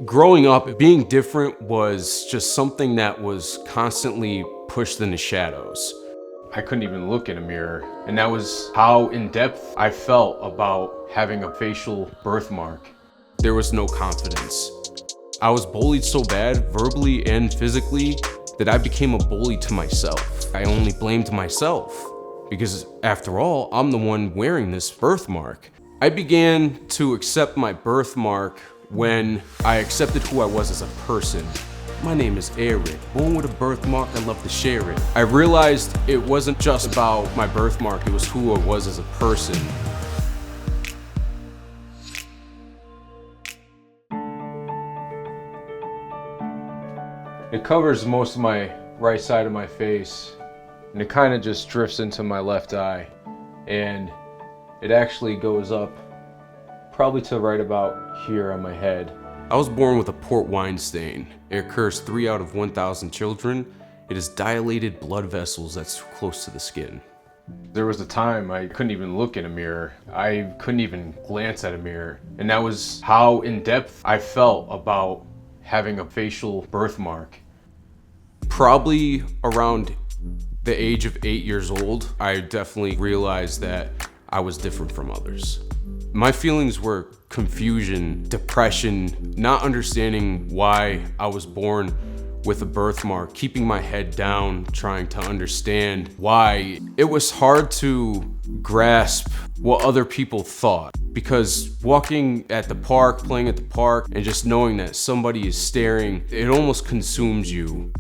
Growing up, being different was just something that was constantly pushed in the shadows. I couldn't even look in a mirror, and that was how in-depth I felt about having a facial birthmark. There was no confidence. I was bullied so bad, verbally and physically, that I became a bully to myself. I only blamed myself, because after all, I'm the one wearing this birthmark. I began to accept my birthmark when I accepted who I was as a person. My name is Eric, born with a birthmark, I love to share it. I realized it wasn't just about my birthmark, it was who I was as a person. It covers most of my right side of my face, and it kind of just drifts into my left eye, and it actually goes up probably to right about here on my head. I was born with a port wine stain. It occurs 3 out of 1,000 children. It is dilated blood vessels that's close to the skin. There was a time I couldn't even look in a mirror. I couldn't even glance at a mirror. And that was how in-depth I felt about having a facial birthmark. Probably around the age of 8 years old, I definitely realized that I was different from others. My feelings were confusion, depression, not understanding why I was born with a birthmark, keeping my head down, trying to understand why. It was hard to grasp what other people thought, because walking at the park, playing at the park, and just knowing that somebody is staring, it almost consumes you.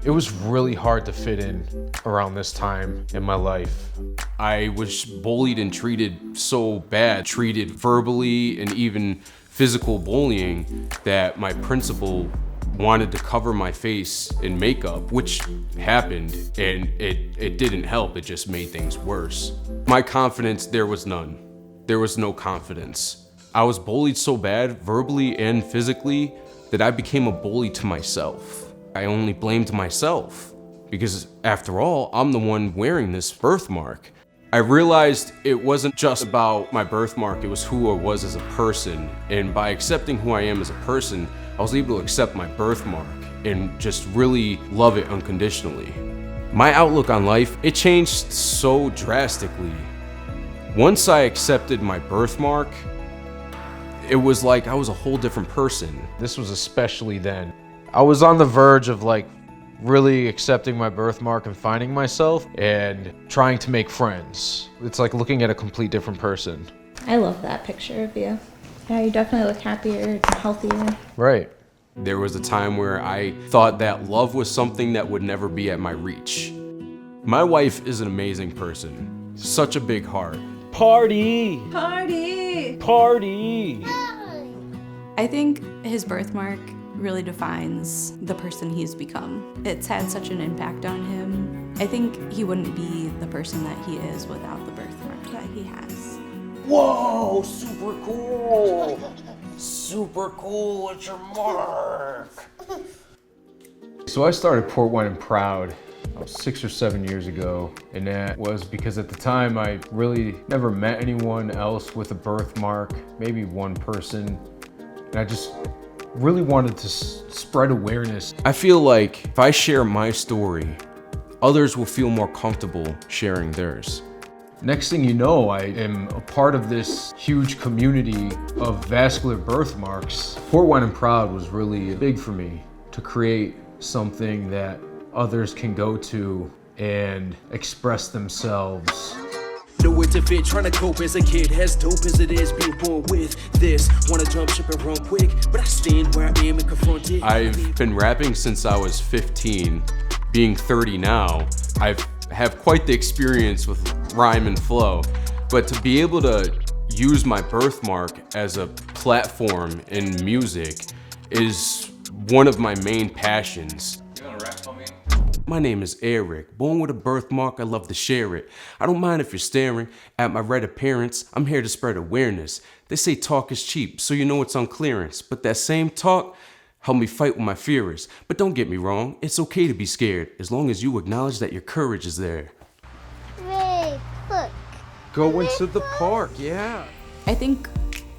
It was really hard to fit in around this time in my life. I was bullied and treated so bad, treated verbally and even physical bullying, that my principal wanted to cover my face in makeup, which happened, and it didn't help, it just made things worse. My confidence, there was none. There was no confidence. I was bullied so bad, verbally and physically, that I became a bully to myself. I only blamed myself, because after all, I'm the one wearing this birthmark. I realized it wasn't just about my birthmark, it was who I was as a person. And by accepting who I am as a person, I was able to accept my birthmark and just really love it unconditionally. My outlook on life, it changed so drastically. Once I accepted my birthmark, it was like I was a whole different person. This was especially then. I was on the verge of really accepting my birthmark and finding myself and trying to make friends. It's like looking at a complete different person. I love that picture of you. Yeah, you definitely look happier and healthier. Right. There was a time where I thought that love was something that would never be at my reach. My wife is an amazing person. Such a big heart. Party! Party! Party! I think his birthmark really defines the person he's become. It's had such an impact on him. I think he wouldn't be the person that he is without the birthmark that he has. Whoa, super cool! Super cool, it's your mark! So I started Port Wine and Proud 6 or 7 years ago, and that was because at the time I really never met anyone else with a birthmark, maybe one person, and I just really wanted to spread awareness. I feel like if I share my story, others will feel more comfortable sharing theirs. Next thing you know, I am a part of this huge community of vascular birthmarks. Port Wine and Proud was really big for me to create something that others can go to and express themselves. Nowhere to fit, trying to cope as a kid, as dope as it is being born with this. Wanna jump ship and run quick, but I stand where I am and confront it. I've been rapping since I was 15. Being 30 now, I have quite the experience with rhyme and flow. But to be able to use my birthmark as a platform in music is one of my main passions. You wanna rap for me? My name is Eric, born with a birthmark, I love to share it. I don't mind if you're staring at my red appearance, I'm here to spread awareness. They say talk is cheap, so you know it's on clearance. But that same talk helped me fight with my fears. But don't get me wrong, it's okay to be scared, as long as you acknowledge that your courage is there. Ray, look. Go into the park, yeah. I think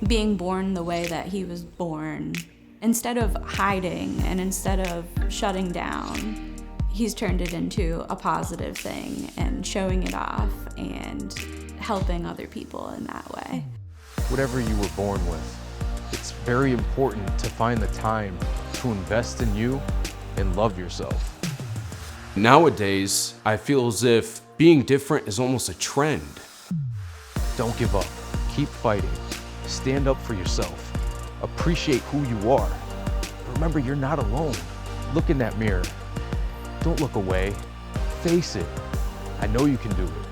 being born the way that he was born Instead of hiding and instead of shutting down, he's turned it into a positive thing and showing it off and helping other people in that way. Whatever you were born with, it's very important to find the time to invest in you and love yourself. Nowadays, I feel as if being different is almost a trend. Don't give up. Keep fighting. Stand up for yourself. Appreciate who you are. Remember, you're not alone. Look in that mirror. Don't look away. Face it. I know you can do it.